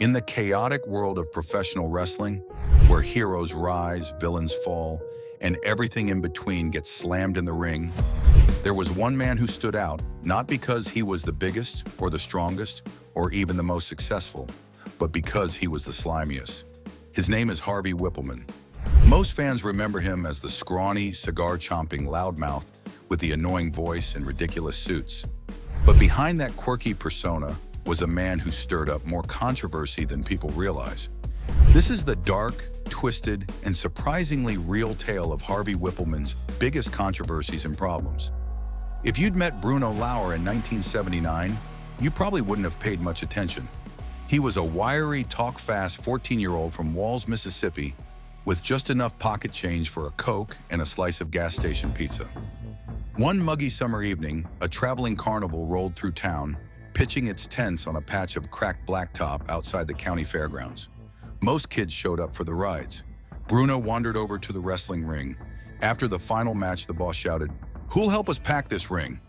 In the chaotic world of professional wrestling, where heroes rise, villains fall, and everything in between gets slammed in the ring, there was one man who stood out, not because he was the biggest or the strongest or even the most successful, but because he was the slimiest. His name is Harvey Wippleman. Most fans remember him as the scrawny, cigar-chomping loudmouth with the annoying voice and ridiculous suits. But behind that quirky persona was a man who stirred up more controversy than people realize. This is the dark, twisted, and surprisingly real tale of Harvey Wippleman's biggest controversies and problems. If you'd met Bruno Lauer in 1979, you probably wouldn't have paid much attention. He was a wiry, talk-fast 14-year-old from Walls, Mississippi, with just enough pocket change for a Coke and a slice of gas station pizza. One muggy summer evening, a traveling carnival rolled through town, pitching its tents on a patch of cracked blacktop outside the county fairgrounds. Most kids showed up for the rides. Bruno wandered over to the wrestling ring. After the final match, the boss shouted, "Who'll help us pack this ring?"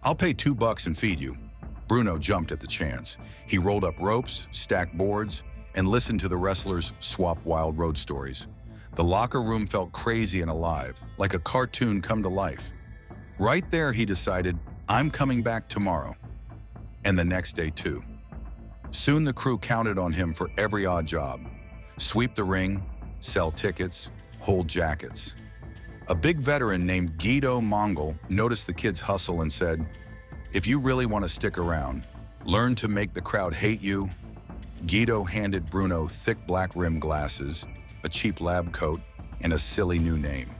"I'll pay $2 and feed you." Bruno jumped at the chance. He rolled up ropes, stacked boards, and listened to the wrestlers swap wild road stories. The locker room felt crazy and alive, like a cartoon come to life. Right there, he decided, "I'm coming back tomorrow." And the next day too. Soon the crew counted on him for every odd job. Sweep the ring, sell tickets, hold jackets. A big veteran named Guido Mongol noticed the kids' hustle and said, "If you really want to stick around, learn to make the crowd hate you." Guido handed Bruno thick black rim glasses, a cheap lab coat, and a silly new name,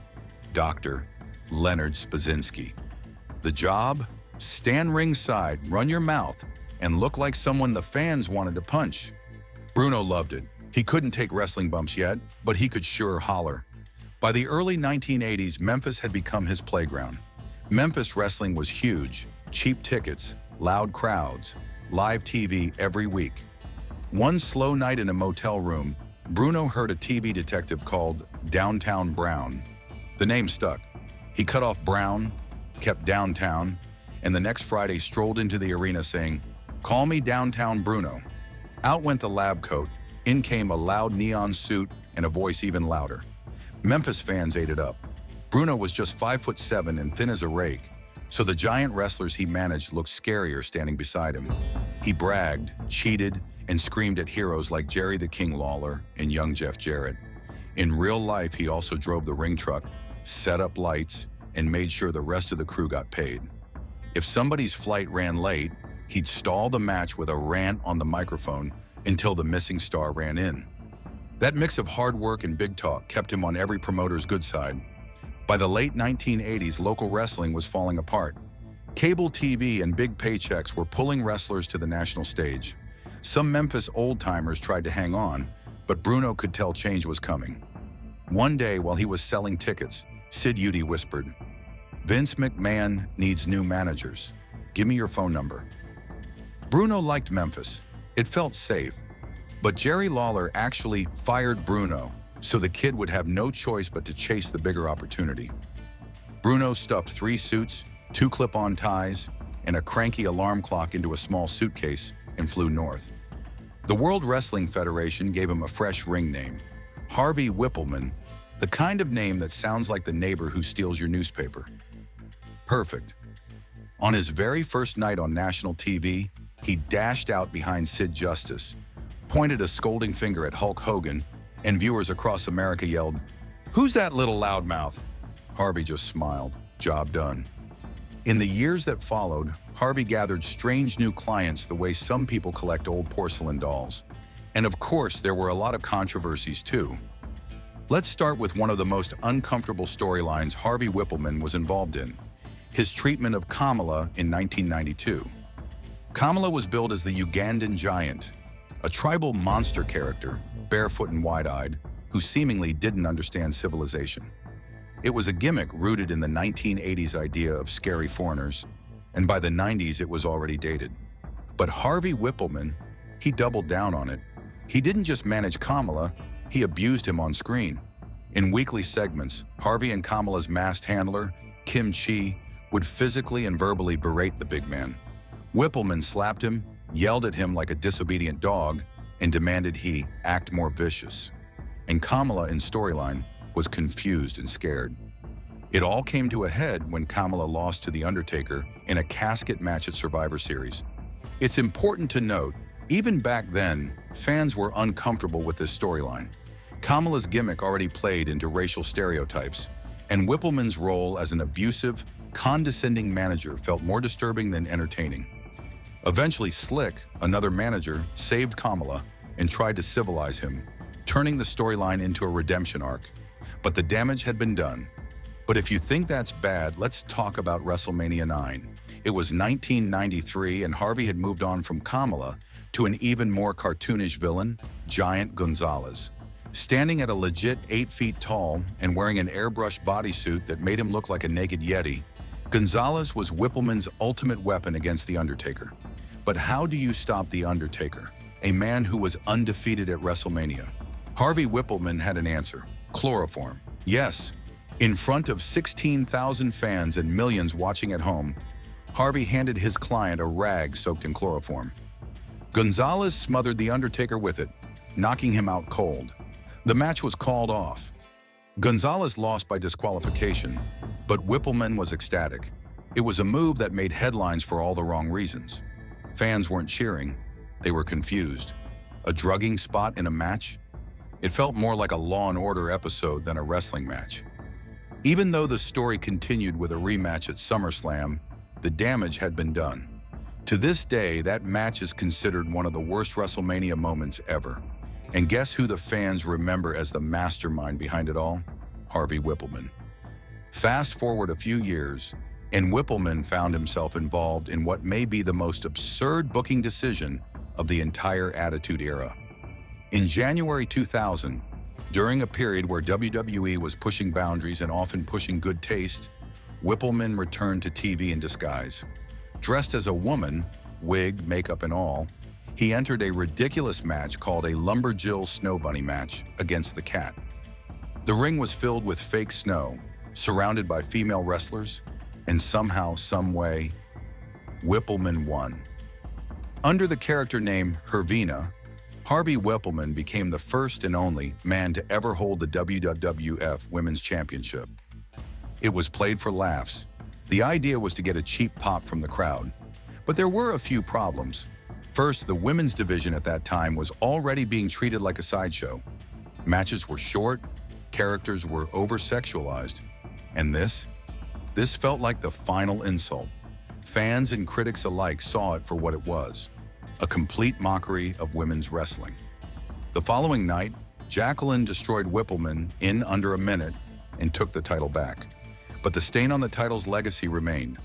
Dr. Leonard Spazinski. The job? Stand ringside, run your mouth, and look like someone the fans wanted to punch. Bruno loved it. He couldn't take wrestling bumps yet, but he could sure holler. By the early 1980s, Memphis had become his playground. Memphis wrestling was huge, cheap tickets, loud crowds, live TV every week. One slow night in a motel room, Bruno heard a TV detective called Downtown Brown. The name stuck. He cut off Brown, kept Downtown, and the next Friday strolled into the arena saying, "Call me Downtown Bruno." Out went the lab coat, in came a loud neon suit and a voice even louder. Memphis fans ate it up. Bruno was just 5'7" and thin as a rake, so the giant wrestlers he managed looked scarier standing beside him. He bragged, cheated, and screamed at heroes like Jerry the King Lawler and young Jeff Jarrett. In real life, he also drove the ring truck, set up lights, and made sure the rest of the crew got paid. If somebody's flight ran late, he'd stall the match with a rant on the microphone until the missing star ran in. That mix of hard work and big talk kept him on every promoter's good side. By the late 1980s, local wrestling was falling apart. Cable TV and big paychecks were pulling wrestlers to the national stage. Some Memphis old-timers tried to hang on, but Bruno could tell change was coming. One day, while he was selling tickets, Sid Udy whispered, "Vince McMahon needs new managers. Give me your phone number." Bruno liked Memphis. It felt safe. But Jerry Lawler actually fired Bruno, so the kid would have no choice but to chase the bigger opportunity. Bruno stuffed 3 suits, 2 clip-on ties, and a cranky alarm clock into a small suitcase and flew north. The World Wrestling Federation gave him a fresh ring name, Harvey Wippleman, the kind of name that sounds like the neighbor who steals your newspaper. Perfect. On his very first night on national TV, he dashed out behind Sid Justice, pointed a scolding finger at Hulk Hogan, and viewers across America yelled, "Who's that little loudmouth?" Harvey just smiled. Job done. In the years that followed, Harvey gathered strange new clients the way some people collect old porcelain dolls. And of course, there were a lot of controversies too. Let's start with one of the most uncomfortable storylines Harvey Wippleman was involved in, his treatment of Kamala in 1992. Kamala was billed as the Ugandan giant, a tribal monster character, barefoot and wide-eyed, who seemingly didn't understand civilization. It was a gimmick rooted in the 1980s idea of scary foreigners, and by the 90s it was already dated. But Harvey Wippleman, he doubled down on it. He didn't just manage Kamala, he abused him on screen. In weekly segments, Harvey and Kamala's masked handler, Kim Chi, would physically and verbally berate the big man. Wippleman slapped him, yelled at him like a disobedient dog, and demanded he act more vicious. And Kamala in storyline was confused and scared. It all came to a head when Kamala lost to The Undertaker in a casket match at Survivor Series. It's important to note, even back then, fans were uncomfortable with this storyline. Kamala's gimmick already played into racial stereotypes, and Whippleman's role as an abusive, condescending manager felt more disturbing than entertaining. Eventually, Slick, another manager, saved Kamala and tried to civilize him, turning the storyline into a redemption arc. But the damage had been done. But if you think that's bad, let's talk about WrestleMania IX. It was 1993 and Harvey had moved on from Kamala to an even more cartoonish villain, Giant González. Standing at a legit 8 feet tall and wearing an airbrushed bodysuit that made him look like a naked Yeti, González was Whippleman's ultimate weapon against The Undertaker. But how do you stop The Undertaker, a man who was undefeated at WrestleMania? Harvey Wippleman had an answer: chloroform. Yes, in front of 16,000 fans and millions watching at home, Harvey handed his client a rag soaked in chloroform. González smothered The Undertaker with it, knocking him out cold. The match was called off. González lost by disqualification, but Wippleman was ecstatic. It was a move that made headlines for all the wrong reasons. Fans weren't cheering, they were confused. A drugging spot in a match? It felt more like a Law and Order episode than a wrestling match. Even though the story continued with a rematch at SummerSlam, the damage had been done. To this day, that match is considered one of the worst WrestleMania moments ever. And guess who the fans remember as the mastermind behind it all? Harvey Wippleman. Fast forward a few years, and Wippleman found himself involved in what may be the most absurd booking decision of the entire Attitude Era. In January 2000, during a period where WWE was pushing boundaries and often pushing good taste, Wippleman returned to TV in disguise. Dressed as a woman, wig, makeup and all, he entered a ridiculous match called a Lumberjill Snow Bunny match against the Cat. The ring was filled with fake snow, surrounded by female wrestlers, and somehow, someway, Wippleman won. Under the character name Hervina, Harvey Whippleman became the first and only man to ever hold the WWF Women's Championship. It was played for laughs. The idea was to get a cheap pop from the crowd. But there were a few problems. First, the women's division at that time was already being treated like a sideshow. Matches were short, characters were over-sexualized, and this felt like the final insult. Fans and critics alike saw it for what it was: a complete mockery of women's wrestling. The following night, Jacqueline destroyed Wippleman in under a minute and took the title back. But the stain on the title's legacy remained.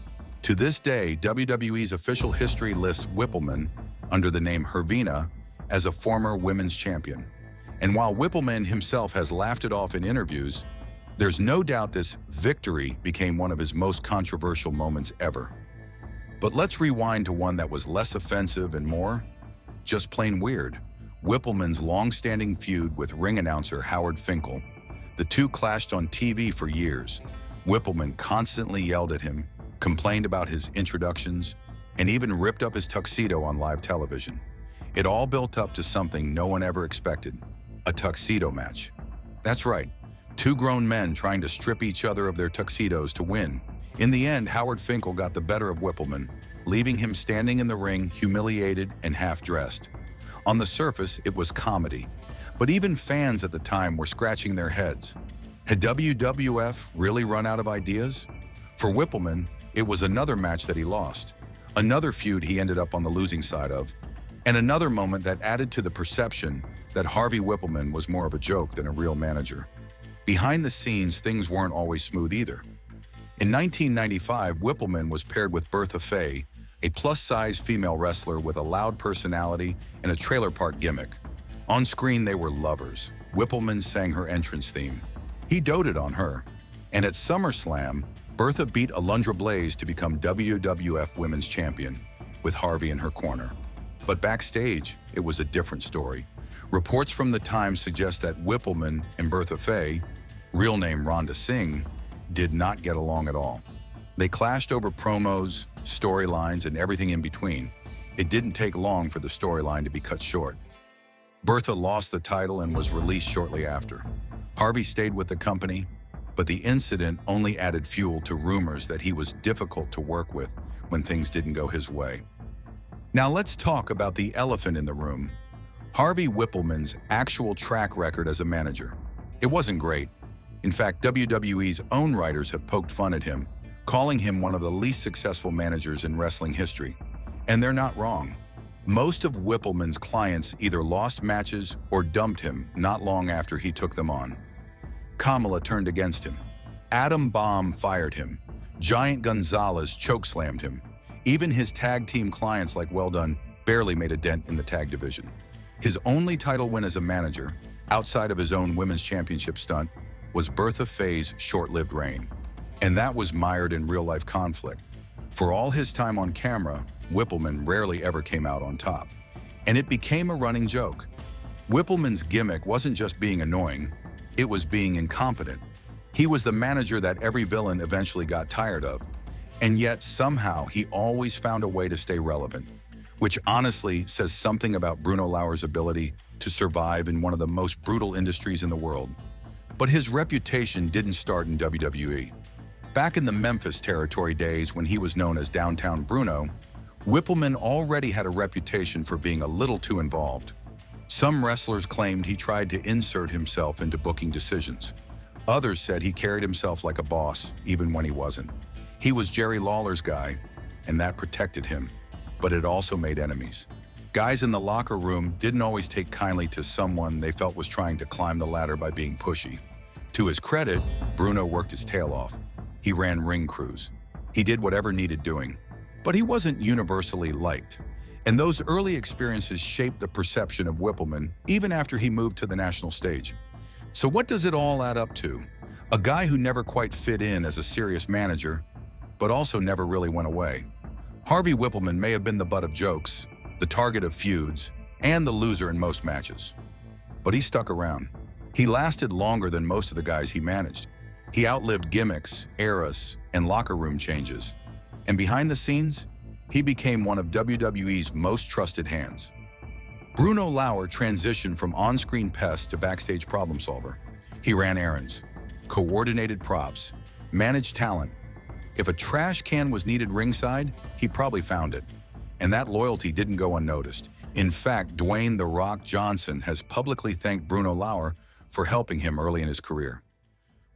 To this day, WWE's official history lists Wippleman, under the name Hervina, as a former women's champion. And while Wippleman himself has laughed it off in interviews, there's no doubt this victory became one of his most controversial moments ever. But let's rewind to one that was less offensive and more just plain weird: Wippleman's long-standing feud with ring announcer Howard Finkele. The two clashed on TV for years. Wippleman constantly yelled at him, complained about his introductions, and even ripped up his tuxedo on live television. It all built up to something no one ever expected: a tuxedo match. That's right, two grown men trying to strip each other of their tuxedos to win. In the end, Howard Finkele got the better of Wippleman, leaving him standing in the ring, humiliated and half-dressed. On the surface, it was comedy, but even fans at the time were scratching their heads. Had WWF really run out of ideas? For Wippleman, it was another match that he lost, another feud he ended up on the losing side of, and another moment that added to the perception that Harvey Wippleman was more of a joke than a real manager. Behind the scenes, things weren't always smooth either. In 1995, Wippleman was paired with Bertha Faye, a plus-size female wrestler with a loud personality and a trailer park gimmick. On screen, they were lovers. Wippleman sang her entrance theme. He doted on her. And at SummerSlam, Bertha beat Alundra Blaze to become WWF Women's Champion, with Harvey in her corner. But backstage, it was a different story. Reports from the time suggest that Wippleman and Bertha Faye, real name Rhonda Singh, did not get along at all. They clashed over promos, storylines, and everything in between. It didn't take long for the storyline to be cut short. Bertha lost the title and was released shortly after. Harvey stayed with the company, but the incident only added fuel to rumors that he was difficult to work with when things didn't go his way. Now let's talk about the elephant in the room, Harvey Wippleman's actual track record as a manager. It wasn't great. In fact, WWE's own writers have poked fun at him, calling him one of the least successful managers in wrestling history. And they're not wrong. Most of Wippleman's clients either lost matches or dumped him not long after he took them on. Kamala turned against him. Adam Bomb fired him. Giant González chokeslammed him. Even his tag team clients like Well Done barely made a dent in the tag division. His only title win as a manager, outside of his own women's championship stunt, was Bertha Faye's short-lived reign. And that was mired in real-life conflict. For all his time on camera, Wippleman rarely ever came out on top. And it became a running joke. Wippleman's gimmick wasn't just being annoying, it was being incompetent. He was the manager that every villain eventually got tired of. And yet, somehow, he always found a way to stay relevant, which honestly says something about Bruno Lauer's ability to survive in one of the most brutal industries in the world. But his reputation didn't start in WWE. Back in the Memphis territory days when he was known as Downtown Bruno, Wippleman already had a reputation for being a little too involved. Some wrestlers claimed he tried to insert himself into booking decisions. Others said he carried himself like a boss, even when he wasn't. He was Jerry Lawler's guy, and that protected him, but it also made enemies. Guys in the locker room didn't always take kindly to someone they felt was trying to climb the ladder by being pushy. To his credit, Bruno worked his tail off. He ran ring crews. He did whatever needed doing, but he wasn't universally liked. And those early experiences shaped the perception of Wippleman even after he moved to the national stage. So what does it all add up to? A guy who never quite fit in as a serious manager, but also never really went away. Harvey Wippleman may have been the butt of jokes, the target of feuds, and the loser in most matches. But he stuck around. He lasted longer than most of the guys he managed. He outlived gimmicks, eras, and locker room changes. And behind the scenes, he became one of WWE's most trusted hands. Bruno Lauer transitioned from on-screen pest to backstage problem solver. He ran errands, coordinated props, managed talent. If a trash can was needed ringside, he probably found it. And that loyalty didn't go unnoticed. In fact, Dwayne "The Rock" Johnson has publicly thanked Bruno Lauer for helping him early in his career.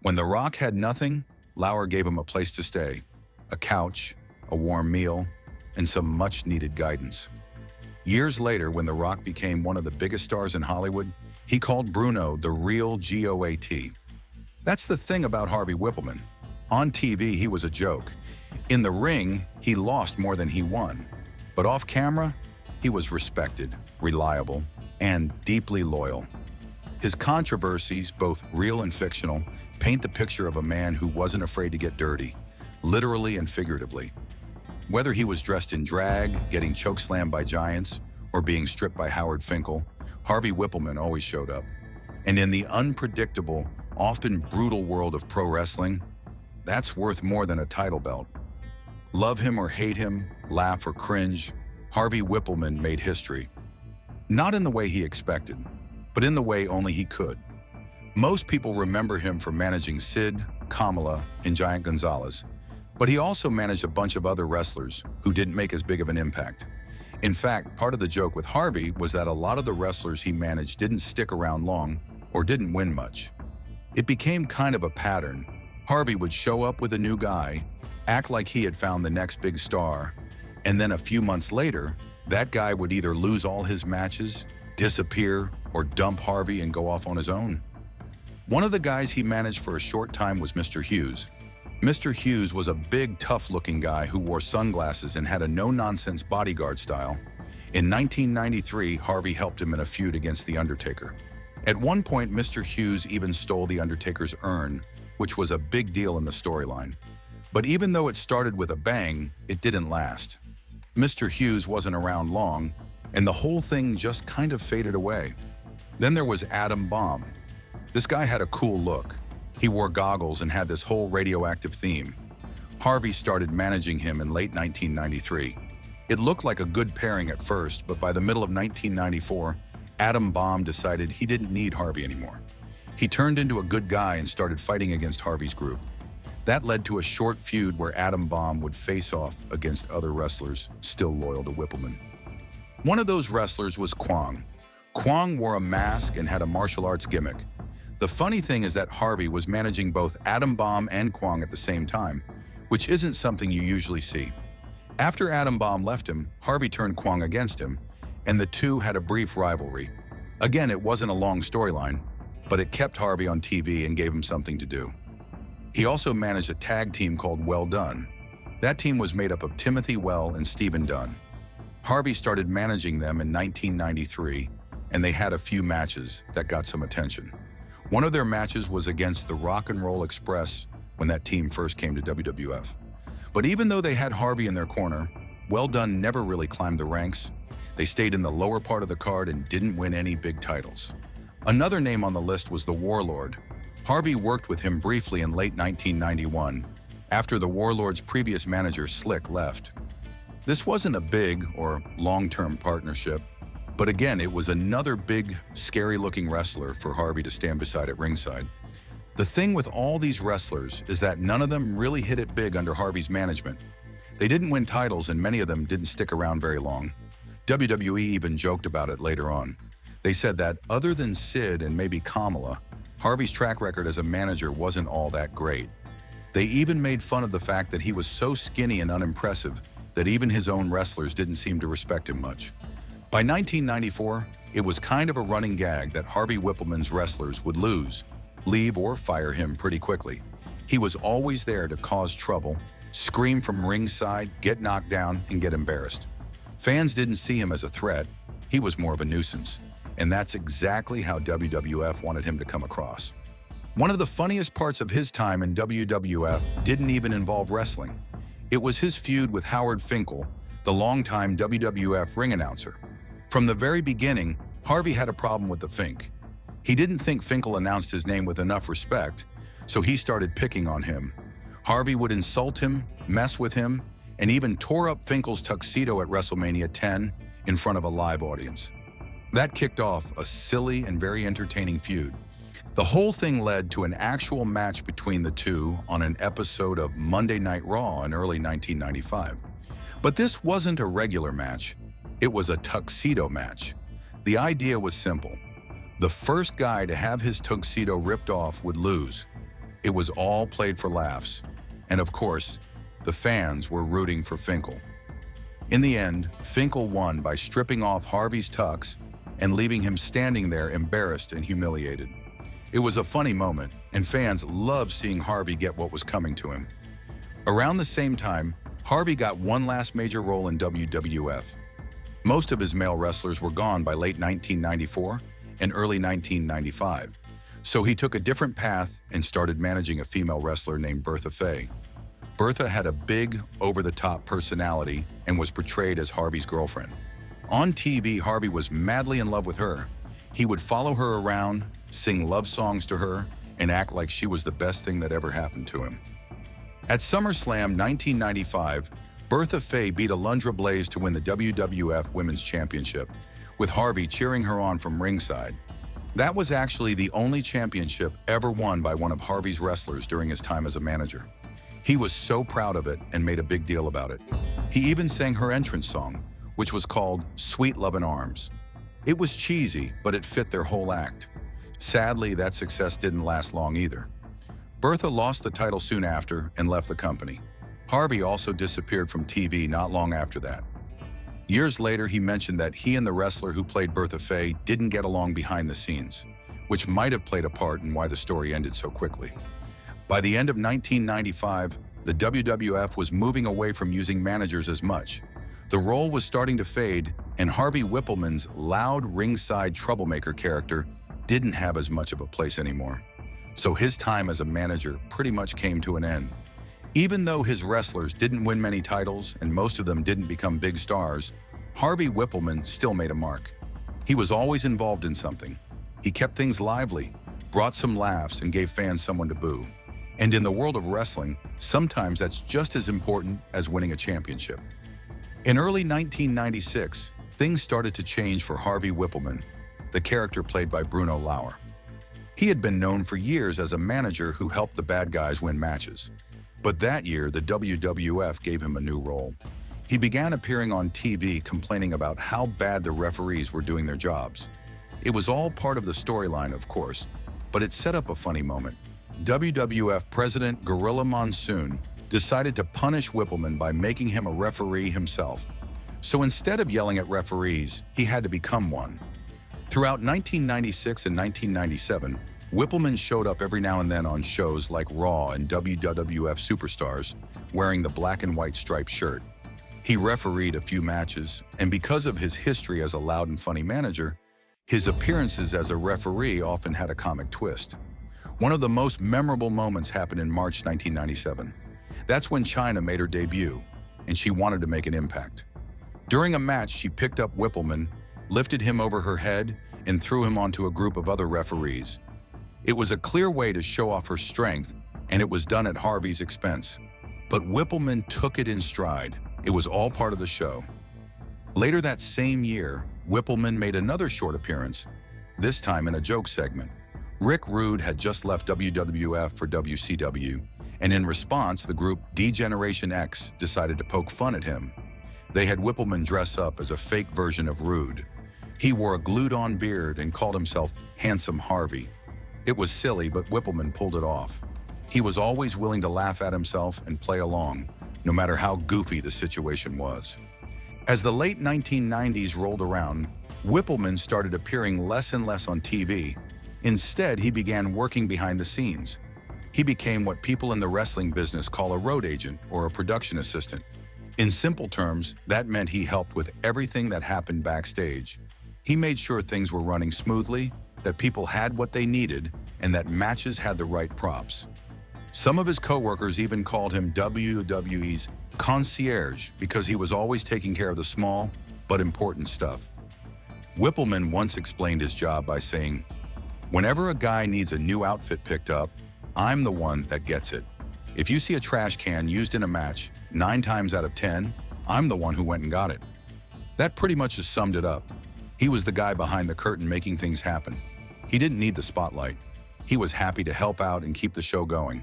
When The Rock had nothing, Lauer gave him a place to stay, a couch, a warm meal, and some much-needed guidance. Years later, when The Rock became one of the biggest stars in Hollywood, he called Bruno the real GOAT. That's the thing about Harvey Wippleman. On TV, he was a joke. In the ring, he lost more than he won. But off camera, he was respected, reliable, and deeply loyal. His controversies, both real and fictional, paint the picture of a man who wasn't afraid to get dirty, literally and figuratively. Whether he was dressed in drag, getting chokeslammed by giants, or being stripped by Howard Finkele, Harvey Wippleman always showed up. And in the unpredictable, often brutal world of pro wrestling, that's worth more than a title belt. Love him or hate him, laugh or cringe, Harvey Wippleman made history. Not in the way he expected, but in the way only he could. Most people remember him for managing Sid, Kamala, and Giant González, but he also managed a bunch of other wrestlers who didn't make as big of an impact. In fact, part of the joke with Harvey was that a lot of the wrestlers he managed didn't stick around long or didn't win much. It became kind of a pattern. Harvey would show up with a new guy, act like he had found the next big star, and then a few months later, that guy would either lose all his matches, disappear, or dump Harvey and go off on his own. One of the guys he managed for a short time was Mr. Hughes. Mr. Hughes was a big, tough-looking guy who wore sunglasses and had a no-nonsense bodyguard style. In 1993, Harvey helped him in a feud against The Undertaker. At one point, Mr. Hughes even stole The Undertaker's urn, which was a big deal in the storyline. But even though it started with a bang, it didn't last. Mr. Hughes wasn't around long, and the whole thing just kind of faded away. Then there was Adam Bomb. This guy had a cool look. He wore goggles and had this whole radioactive theme. Harvey started managing him in late 1993. It looked like a good pairing at first, but by the middle of 1994, Adam Bomb decided he didn't need Harvey anymore. He turned into a good guy and started fighting against Harvey's group. That led to a short feud where Adam Bomb would face off against other wrestlers still loyal to Wippleman. One of those wrestlers was Kwang. Kwang wore a mask and had a martial arts gimmick. The funny thing is that Harvey was managing both Adam Bomb and Kwang at the same time, which isn't something you usually see. After Adam Bomb left him, Harvey turned Kwang against him, and the two had a brief rivalry. Again, it wasn't a long storyline, but it kept Harvey on TV and gave him something to do. He also managed a tag team called Well Done. That team was made up of Timothy Well and Stephen Dunn. Harvey started managing them in 1993, and they had a few matches that got some attention. One of their matches was against the Rock and Roll Express when that team first came to WWF. But even though they had Harvey in their corner, Well Done never really climbed the ranks. They stayed in the lower part of the card and didn't win any big titles. Another name on the list was the Warlord. Harvey worked with him briefly in late 1991, after the Warlord's previous manager Slick left. This wasn't a big or long-term partnership, but again, it was another big, scary-looking wrestler for Harvey to stand beside at ringside. The thing with all these wrestlers is that none of them really hit it big under Harvey's management. They didn't win titles and many of them didn't stick around very long. WWE even joked about it later on. They said that other than Sid and maybe Kamala, Harvey's track record as a manager wasn't all that great. They even made fun of the fact that he was so skinny and unimpressive that even his own wrestlers didn't seem to respect him much. By 1994, it was kind of a running gag that Harvey Wippleman's wrestlers would lose, leave or fire him pretty quickly. He was always there to cause trouble, scream from ringside, get knocked down, and get embarrassed. Fans didn't see him as a threat. He was more of a nuisance. And that's exactly how WWF wanted him to come across. One of the funniest parts of his time in WWF didn't even involve wrestling. It was his feud with Howard Finkele, the longtime WWF ring announcer. From the very beginning, Harvey had a problem with the Fink. He didn't think Finkele announced his name with enough respect, so he started picking on him. Harvey would insult him, mess with him, and even tore up Finkele's tuxedo at WrestleMania X in front of a live audience. That kicked off a silly and very entertaining feud. The whole thing led to an actual match between the two on an episode of Monday Night Raw in early 1995. But this wasn't a regular match. It was a tuxedo match. The idea was simple. The first guy to have his tuxedo ripped off would lose. It was all played for laughs. And of course, the fans were rooting for Finkele. In the end, Finkele won by stripping off Harvey's tux and leaving him standing there embarrassed and humiliated. It was a funny moment, and fans loved seeing Harvey get what was coming to him. Around the same time, Harvey got one last major role in WWF. Most of his male wrestlers were gone by late 1994 and early 1995, so he took a different path and started managing a female wrestler named Bertha Faye. Bertha had a big, over-the-top personality and was portrayed as Harvey's girlfriend. On TV, Harvey was madly in love with her. He would follow her around, sing love songs to her, and act like she was the best thing that ever happened to him. At SummerSlam 1995, Bertha Faye beat Alundra Blaze to win the WWF Women's Championship, with Harvey cheering her on from ringside. That was actually the only championship ever won by one of Harvey's wrestlers during his time as a manager. He was so proud of it and made a big deal about it. He even sang her entrance song, which was called Sweet Lovin' Arms. It was cheesy, but it fit their whole act. Sadly, that success didn't last long either. Bertha lost the title soon after and left the company. Harvey also disappeared from TV not long after that. Years later, he mentioned that he and the wrestler who played Bertha Faye didn't get along behind the scenes, which might have played a part in why the story ended so quickly. By the end of 1995, the WWF was moving away from using managers as much. The role was starting to fade, and Harvey Wippleman's loud ringside troublemaker character didn't have as much of a place anymore. So his time as a manager pretty much came to an end. Even though his wrestlers didn't win many titles and most of them didn't become big stars, Harvey Wippleman still made a mark. He was always involved in something. He kept things lively, brought some laughs, and gave fans someone to boo. And in the world of wrestling, sometimes that's just as important as winning a championship. In early 1996, things started to change for Harvey Wippleman. the character played by Bruno Lauer. He had been known for years as a manager who helped the bad guys win matches. But that year, the WWF gave him a new role. He began appearing on TV complaining about how bad the referees were doing their jobs. It was all part of the storyline, of course, but it set up a funny moment. WWF President Gorilla Monsoon decided to punish Wippleman by making him a referee himself. So instead of yelling at referees, he had to become one. Throughout 1996 and 1997, Wippleman showed up every now and then on shows like Raw and WWF Superstars, wearing the black and white striped shirt. He refereed a few matches, and because of his history as a loud and funny manager, his appearances as a referee often had a comic twist. One of the most memorable moments happened in March 1997. That's when Chyna made her debut, and she wanted to make an impact. During a match, she picked up Wippleman, lifted him over her head, and threw him onto a group of other referees. It was a clear way to show off her strength, and it was done at Harvey's expense. But Wippleman took it in stride. It was all part of the show. Later that same year, Wippleman made another short appearance, this time in a joke segment. Rick Rude had just left WWF for WCW, and in response, the group D-Generation X decided to poke fun at him. They had Wippleman dress up as a fake version of Rude. He wore a glued-on beard and called himself Handsome Harvey. It was silly, but Wippleman pulled it off. He was always willing to laugh at himself and play along, no matter how goofy the situation was. As the late 1990s rolled around, Wippleman started appearing less and less on TV. Instead, he began working behind the scenes. He became what people in the wrestling business call a road agent or a production assistant. In simple terms, that meant he helped with everything that happened backstage. He made sure things were running smoothly, that people had what they needed, and that matches had the right props. Some of his coworkers even called him WWE's concierge because he was always taking care of the small but important stuff. Wippleman once explained his job by saying, "Whenever a guy needs a new outfit picked up, I'm the one that gets it. If you see a trash can used in a match, 9 times out of 10, I'm the one who went and got it." That pretty much just summed it up. He was the guy behind the curtain making things happen. He didn't need the spotlight. He was happy to help out and keep the show going.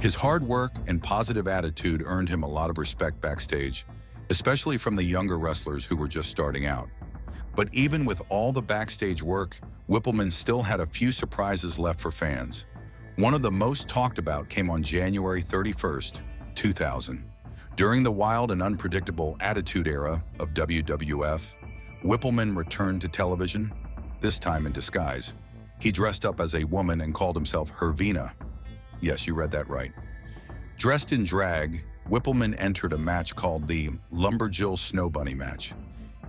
His hard work and positive attitude earned him a lot of respect backstage, especially from the younger wrestlers who were just starting out. But even with all the backstage work, Wippleman still had a few surprises left for fans. One of the most talked about came on January 31st, 2000. During the wild and unpredictable Attitude Era of WWF, Wippleman returned to television, this time in disguise. He dressed up as a woman and called himself Hervina. Yes, you read that right. Dressed in drag, Wippleman entered a match called the Lumberjill Snow Bunny match.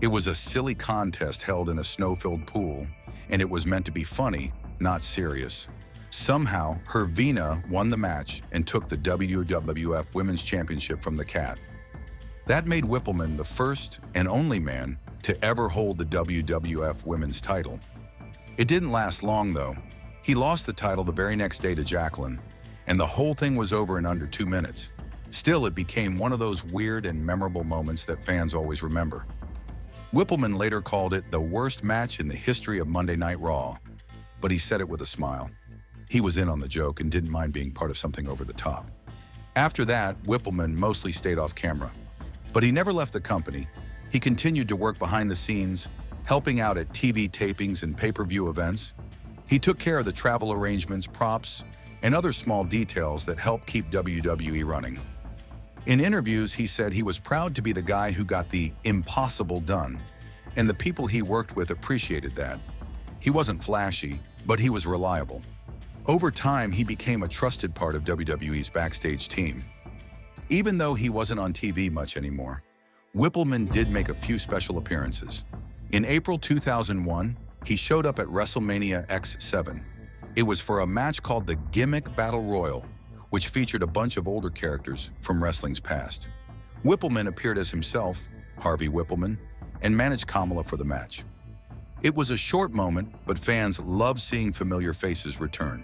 It was a silly contest held in a snow-filled pool, and it was meant to be funny, not serious. Somehow, Hervina won the match and took the WWF Women's Championship from the Cat. That made Wippleman the first and only man to ever hold the WWF Women's title. It didn't last long, though. He lost the title the very next day to Jacqueline, and the whole thing was over in under 2 minutes. Still, it became one of those weird and memorable moments that fans always remember. Wippleman later called it the worst match in the history of Monday Night Raw, but he said it with a smile. He was in on the joke and didn't mind being part of something over the top. After that, Wippleman mostly stayed off camera. But he never left the company. He continued to work behind the scenes, helping out at TV tapings and pay-per-view events. He took care of the travel arrangements, props, and other small details that helped keep WWE running. In interviews, he said he was proud to be the guy who got the impossible done, and the people he worked with appreciated that. He wasn't flashy, but he was reliable. Over time, he became a trusted part of WWE's backstage team. Even though he wasn't on TV much anymore, Wippleman did make a few special appearances. In April 2001, he showed up at WrestleMania X7. It was for a match called the Gimmick Battle Royal, which featured a bunch of older characters from wrestling's past. Wippleman appeared as himself, Harvey Wippleman, and managed Kamala for the match. It was a short moment, but fans loved seeing familiar faces return.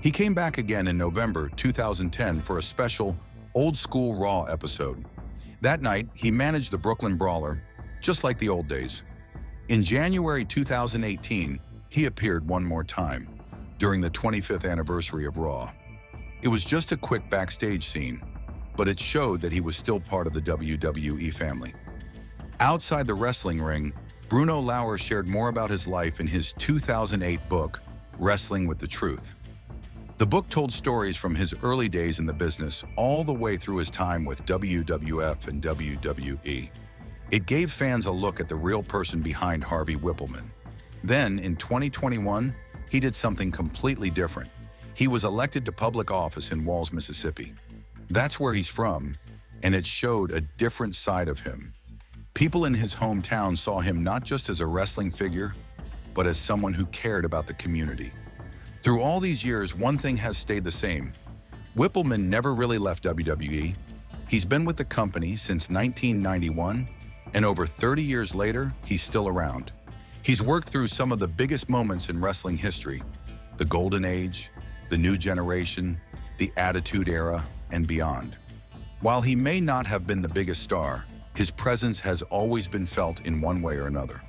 He came back again in November 2010 for a special Old School Raw episode. That night, he managed the Brooklyn Brawler, just like the old days. In January 2018, he appeared one more time, during the 25th anniversary of Raw. It was just a quick backstage scene, but it showed that he was still part of the WWE family. Outside the wrestling ring, Bruno Lauer shared more about his life in his 2008 book, Wrestling with the Truth. The book told stories from his early days in the business all the way through his time with WWF and WWE. It gave fans a look at the real person behind Harvey Wippleman. Then, in 2021, he did something completely different. He was elected to public office in Walls, Mississippi. That's where he's from, and it showed a different side of him. People in his hometown saw him not just as a wrestling figure, but as someone who cared about the community. Through all these years, one thing has stayed the same. Wippleman never really left WWE. He's been with the company since 1991, and over 30 years later, he's still around. He's worked through some of the biggest moments in wrestling history: the Golden Age, the New Generation, the Attitude Era, and beyond. While he may not have been the biggest star, his presence has always been felt in one way or another.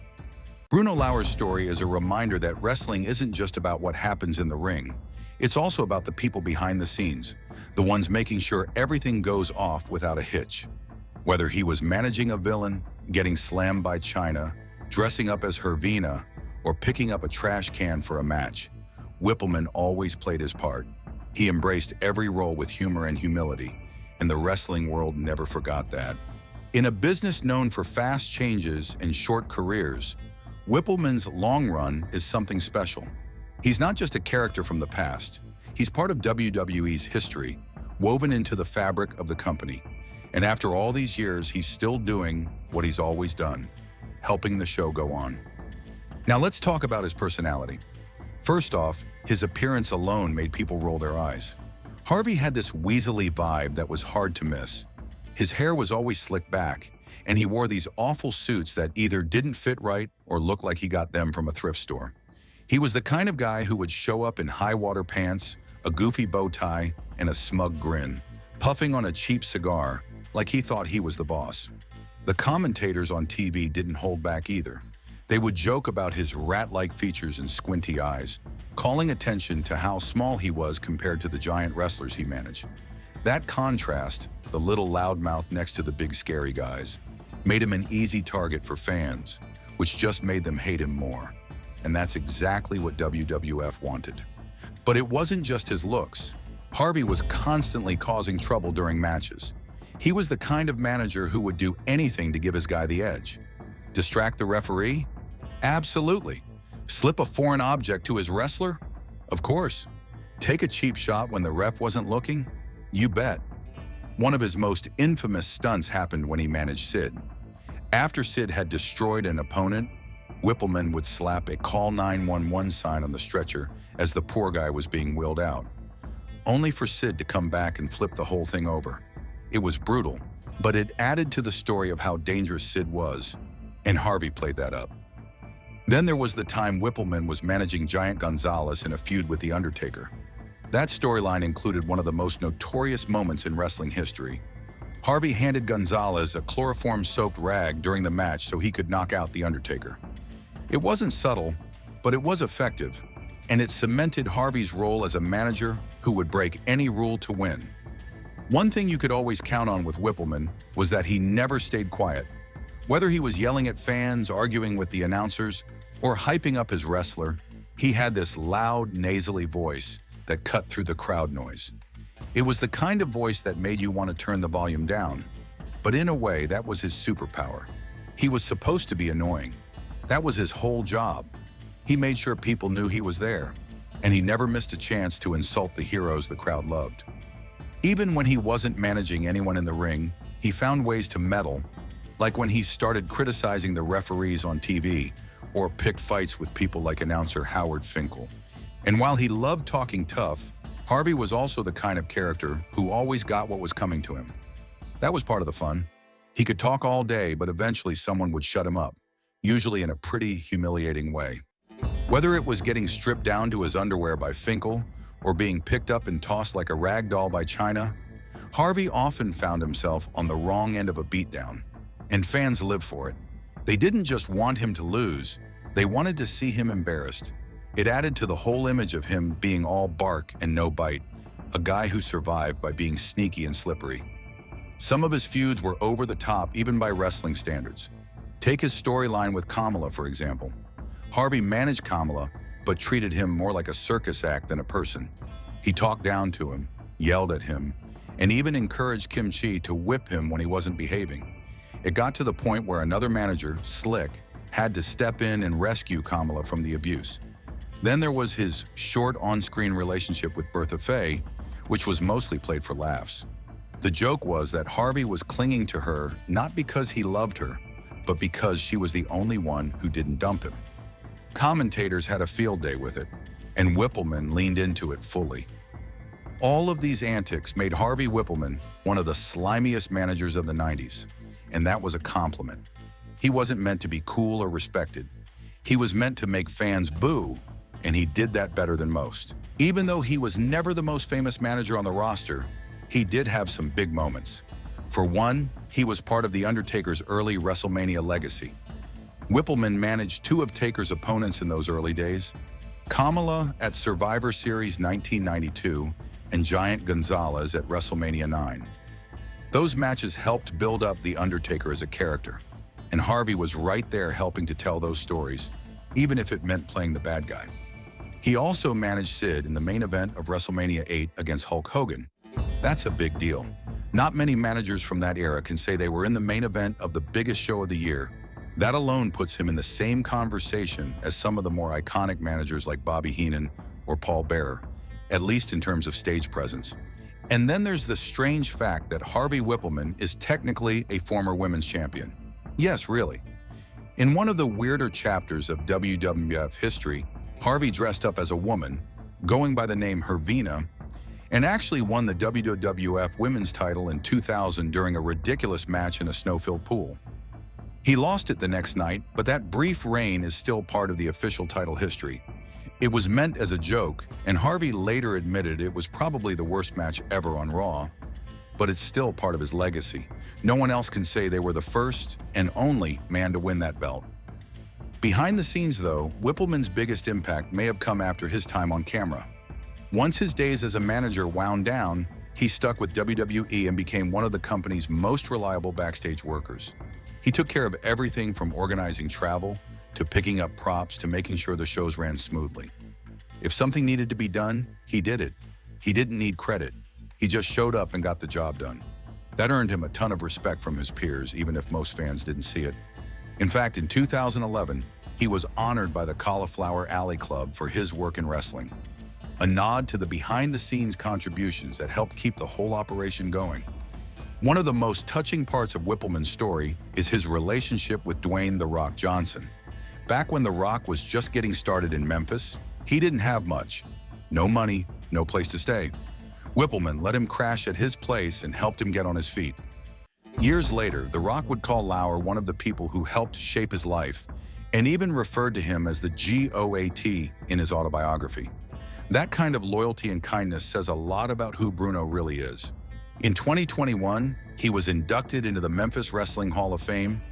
Bruno Lauer's story is a reminder that wrestling isn't just about what happens in the ring. It's also about the people behind the scenes, the ones making sure everything goes off without a hitch. Whether he was managing a villain, getting slammed by China, dressing up as Hervina, or picking up a trash can for a match, Wippleman always played his part. He embraced every role with humor and humility, and the wrestling world never forgot that. In a business known for fast changes and short careers, Wippleman's long run is something special. He's not just a character from the past. He's part of WWE's history, woven into the fabric of the company. And after all these years, he's still doing what he's always done, helping the show go on. Now let's talk about his personality. First off, his appearance alone made people roll their eyes. Harvey had this weaselly vibe that was hard to miss. His hair was always slicked back, and he wore these awful suits that either didn't fit right or looked like he got them from a thrift store. He was the kind of guy who would show up in high-water pants, a goofy bow tie, and a smug grin, puffing on a cheap cigar like he thought he was the boss. The commentators on TV didn't hold back either. They would joke about his rat-like features and squinty eyes, calling attention to how small he was compared to the giant wrestlers he managed. That contrast, the little loudmouth next to the big scary guys, made him an easy target for fans, which just made them hate him more. And that's exactly what WWF wanted. But it wasn't just his looks. Harvey was constantly causing trouble during matches. He was the kind of manager who would do anything to give his guy the edge. Distract the referee? Absolutely. Slip a foreign object to his wrestler? Of course. Take a cheap shot when the ref wasn't looking? You bet. One of his most infamous stunts happened when he managed Sid. After Sid had destroyed an opponent, Wippleman would slap a "Call 911" sign on the stretcher as the poor guy was being wheeled out, only for Sid to come back and flip the whole thing over. It was brutal, but it added to the story of how dangerous Sid was, and Harvey played that up. Then there was the time Wippleman was managing Giant González in a feud with The Undertaker. That storyline included one of the most notorious moments in wrestling history. Harvey handed González a chloroform-soaked rag during the match so he could knock out The Undertaker. It wasn't subtle, but it was effective, and it cemented Harvey's role as a manager who would break any rule to win. One thing you could always count on with Wippleman was that he never stayed quiet. Whether he was yelling at fans, arguing with the announcers, or hyping up his wrestler, he had this loud, nasally voice that cut through the crowd noise. It was the kind of voice that made you want to turn the volume down, but in a way, that was his superpower. He was supposed to be annoying. That was his whole job. He made sure people knew he was there, and he never missed a chance to insult the heroes the crowd loved. Even when he wasn't managing anyone in the ring, he found ways to meddle, like when he started criticizing the referees on TV or picked fights with people like announcer Howard Finkele. And while he loved talking tough, Harvey was also the kind of character who always got what was coming to him. That was part of the fun. He could talk all day, but eventually someone would shut him up, usually in a pretty humiliating way. Whether it was getting stripped down to his underwear by Finkele or being picked up and tossed like a rag doll by China, Harvey often found himself on the wrong end of a beatdown, and fans lived for it. They didn't just want him to lose, they wanted to see him embarrassed. It added to the whole image of him being all bark and no bite, a guy who survived by being sneaky and slippery. Some of his feuds were over the top even by wrestling standards. Take his storyline with Kamala, for example. Harvey managed Kamala, but treated him more like a circus act than a person. He talked down to him, yelled at him, and even encouraged Kim Chi to whip him when he wasn't behaving. It got to the point where another manager, Slick, had to step in and rescue Kamala from the abuse. Then there was his short on-screen relationship with Bertha Faye, which was mostly played for laughs. The joke was that Harvey was clinging to her not because he loved her, but because she was the only one who didn't dump him. Commentators had a field day with it, and Wippleman leaned into it fully. All of these antics made Harvey Wippleman one of the slimiest managers of the 90s, and that was a compliment. He wasn't meant to be cool or respected. He was meant to make fans boo, and he did that better than most. Even though he was never the most famous manager on the roster, he did have some big moments. For one, he was part of The Undertaker's early WrestleMania legacy. Wippleman managed two of Taker's opponents in those early days, Kamala at Survivor Series 1992 and Giant González at WrestleMania IX. Those matches helped build up The Undertaker as a character, and Harvey was right there helping to tell those stories, even if it meant playing the bad guy. He also managed Sid in the main event of WrestleMania VIII against Hulk Hogan. That's a big deal. Not many managers from that era can say they were in the main event of the biggest show of the year. That alone puts him in the same conversation as some of the more iconic managers like Bobby Heenan or Paul Bearer, at least in terms of stage presence. And then there's the strange fact that Harvey Wippleman is technically a former women's champion. Yes, really. In one of the weirder chapters of WWF history, Harvey dressed up as a woman, going by the name Hervina, and actually won the WWF Women's title in 2000 during a ridiculous match in a snow-filled pool. He lost it the next night, but that brief reign is still part of the official title history. It was meant as a joke, and Harvey later admitted it was probably the worst match ever on Raw, but it's still part of his legacy. No one else can say they were the first and only man to win that belt. Behind the scenes, though, Wippleman's biggest impact may have come after his time on camera. Once his days as a manager wound down, he stuck with WWE and became one of the company's most reliable backstage workers. He took care of everything from organizing travel, to picking up props, to making sure the shows ran smoothly. If something needed to be done, he did it. He didn't need credit. He just showed up and got the job done. That earned him a ton of respect from his peers, even if most fans didn't see it. In fact, in 2011, he was honored by the Cauliflower Alley Club for his work in wrestling, a nod to the behind-the-scenes contributions that helped keep the whole operation going. One of the most touching parts of Wippleman's story is his relationship with Dwayne "The Rock" Johnson. Back when The Rock was just getting started in Memphis, he didn't have much. No money, no place to stay. Wippleman let him crash at his place and helped him get on his feet. Years later, The Rock would call Lauer one of the people who helped shape his life, and even referred to him as the GOAT in his autobiography. That kind of loyalty and kindness says a lot about who Bruno really is. In 2021, he was inducted into the Memphis Wrestling Hall of Fame,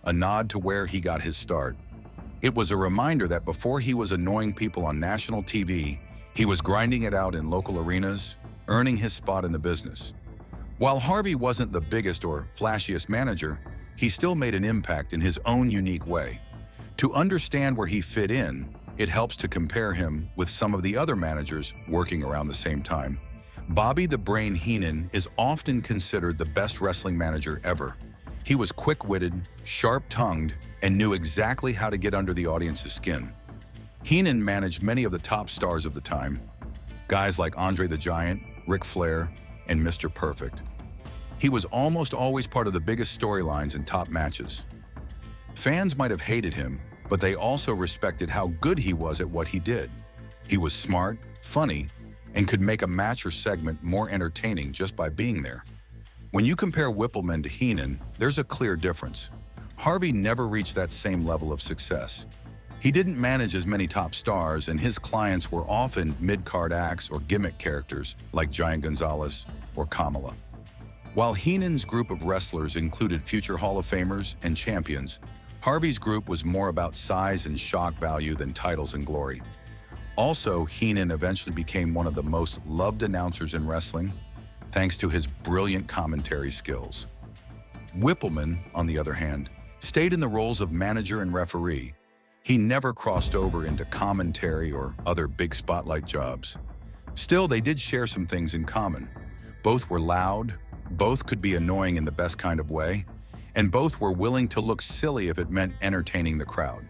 a nod to where he got his start. It was a reminder that before he was annoying people on national TV, he was grinding it out in local arenas, earning his spot in the business. While Harvey wasn't the biggest or flashiest manager, he still made an impact in his own unique way. To understand where he fit in, it helps to compare him with some of the other managers working around the same time. Bobby the Brain Heenan is often considered the best wrestling manager ever. He was quick-witted, sharp-tongued, and knew exactly how to get under the audience's skin. Heenan managed many of the top stars of the time, guys like Andre the Giant, Ric Flair, and Mr. Perfect. He was almost always part of the biggest storylines and top matches. Fans might have hated him, but they also respected how good he was at what he did. He was smart, funny, and could make a match or segment more entertaining just by being there. When you compare Wippleman to Heenan, there's a clear difference. Harvey never reached that same level of success. He didn't manage as many top stars, and his clients were often mid-card acts or gimmick characters like Giant González or Kamala. While Heenan's group of wrestlers included future Hall of Famers and champions, Harvey's group was more about size and shock value than titles and glory. Also, Hean eventually became one of the most loved announcers in wrestling, thanks to his brilliant commentary skills. Wippleman, on the other hand, stayed in the roles of manager and referee. He never crossed over into commentary or other big spotlight jobs. Still, they did share some things in common. Both were loud, both could be annoying in the best kind of way, and both were willing to look silly if it meant entertaining the crowd.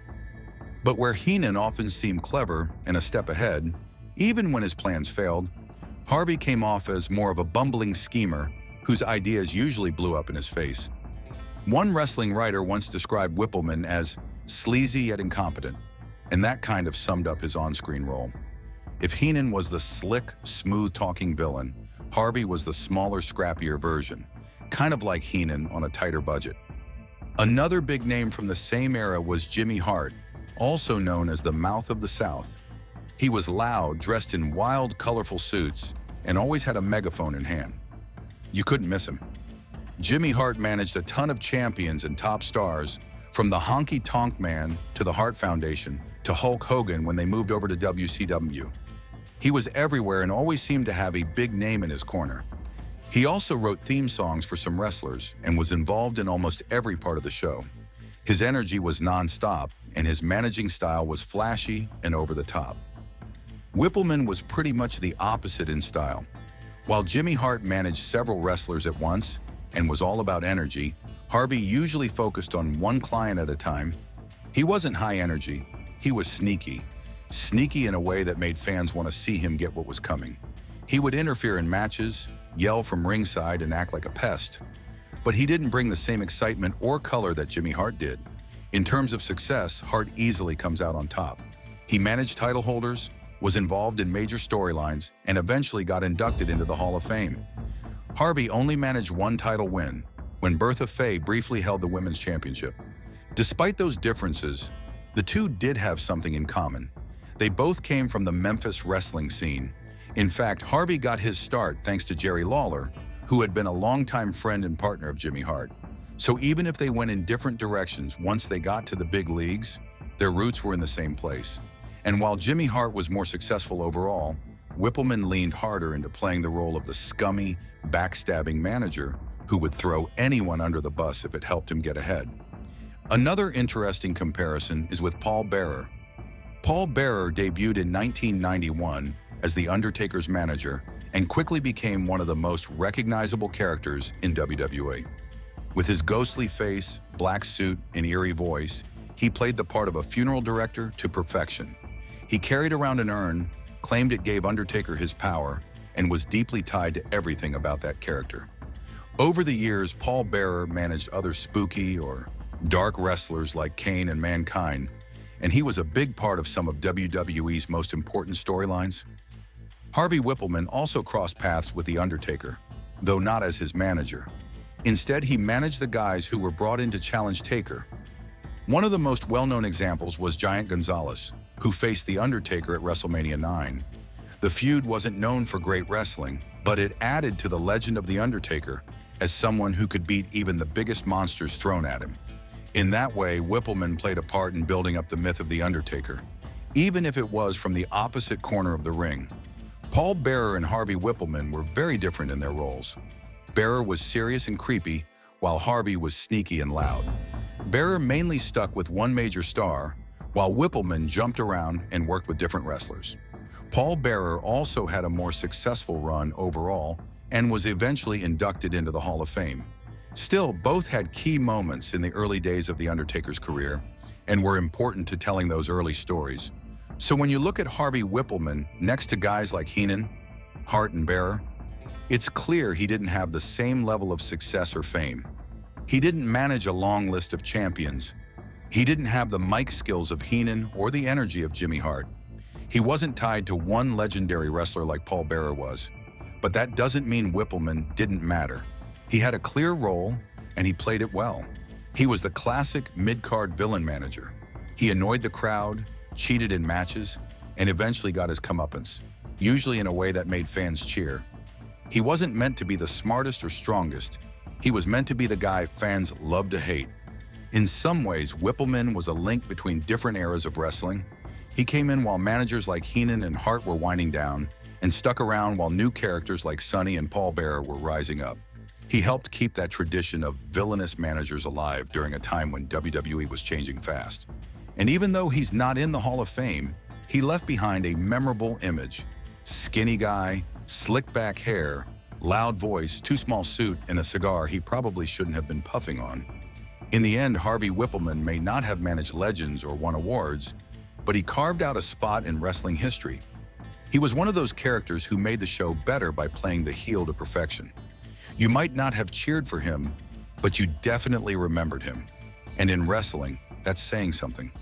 But where Hean often seemed clever and a step ahead, even when his plans failed, Harvey came off as more of a bumbling schemer whose ideas usually blew up in his face. One wrestling writer once described Wippleman as sleazy yet incompetent, and that kind of summed up his on-screen role. If Hean was the slick, smooth-talking villain, Harvey was the smaller, scrappier version, kind of like Hean on a tighter budget. Another big name from the same era was Jimmy Hart, also known as the Mouth of the South. He was loud, dressed in wild, colorful suits, and always had a megaphone in hand. You couldn't miss him. Jimmy Hart managed a ton of champions and top stars, from the Honky Tonk Man to the Hart Foundation to Hulk Hogan when they moved over to WCW. He was everywhere and always seemed to have a big name in his corner. He also wrote theme songs for some wrestlers and was involved in almost every part of the show. His energy was non-stop, and his managing style was flashy and over the top. Wippleman was pretty much the opposite in style. While Jimmy Hart managed several wrestlers at once and was all about energy, Harvey usually focused on one client at a time. He wasn't high energy, he was sneaky. Sneaky in a way that made fans want to see him get what was coming. He would interfere in matches, yell from ringside, and act like a pest. But he didn't bring the same excitement or color that Jimmy Hart did. In terms of success, Hart easily comes out on top. He managed title holders, was involved in major storylines, and eventually got inducted into the Hall of Fame. Harvey only managed one title win, when Bertha Faye briefly held the Women's Championship. Despite those differences, the two did have something in common. They both came from the Memphis wrestling scene. In fact, Harvey got his start thanks to Jerry Lawler, who had been a longtime friend and partner of Jimmy Hart. So even if they went in different directions once they got to the big leagues, their roots were in the same place. And while Jimmy Hart was more successful overall, Wippleman leaned harder into playing the role of the scummy, backstabbing manager who would throw anyone under the bus if it helped him get ahead. Another interesting comparison is with Paul Bearer. Paul Bearer debuted in 1991 as The Undertaker's manager and quickly became one of the most recognizable characters in WWE. With his ghostly face, black suit, and eerie voice, he played the part of a funeral director to perfection. He carried around an urn, claimed it gave Undertaker his power, and was deeply tied to everything about that character. Over the years, Paul Bearer managed other spooky or dark wrestlers like Kane and Mankind, and he was a big part of some of WWE's most important storylines. Harvey Wippleman also crossed paths with The Undertaker, though not as his manager. Instead, he managed the guys who were brought in to challenge Taker. One of the most well-known examples was Giant González, who faced The Undertaker at WrestleMania IX. The feud wasn't known for great wrestling, but it added to the legend of The Undertaker as someone who could beat even the biggest monsters thrown at him. In that way, Wippleman played a part in building up the myth of The Undertaker, even if it was from the opposite corner of the ring. Paul Bearer and Harvey Wippleman were very different in their roles. Bearer was serious and creepy, while Harvey was sneaky and loud. Bearer mainly stuck with one major star, while Wippleman jumped around and worked with different wrestlers. Paul Bearer also had a more successful run overall and was eventually inducted into the Hall of Fame. Still, both had key moments in the early days of The Undertaker's career and were important to telling those early stories. So when you look at Harvey Wippleman next to guys like Hean, Hart, and Bearer, it's clear he didn't have the same level of success or fame. He didn't manage a long list of champions. He didn't have the mic skills of Hean or the energy of Jimmy Hart. He wasn't tied to one legendary wrestler like Paul Bearer was. But that doesn't mean Wippleman didn't matter. He had a clear role, and he played it well. He was the classic mid-card villain manager. He annoyed the crowd, cheated in matches, and eventually got his comeuppance, usually in a way that made fans cheer. He wasn't meant to be the smartest or strongest. He was meant to be the guy fans loved to hate. In some ways, Whippleman was a link between different eras of wrestling. He came in while managers like Hean and Hart were winding down, and stuck around while new characters like Sonny and Paul Bearer were rising up. He helped keep that tradition of villainous managers alive during a time when WWE was changing fast. And even though he's not in the Hall of Fame, he left behind a memorable image. Skinny guy, slick back hair, loud voice, too small suit, and a cigar he probably shouldn't have been puffing on. In the end, Harvey Wippleman may not have managed legends or won awards, but he carved out a spot in wrestling history. He was one of those characters who made the show better by playing the heel to perfection. You might not have cheered for him, but you definitely remembered him. And in wrestling, that's saying something.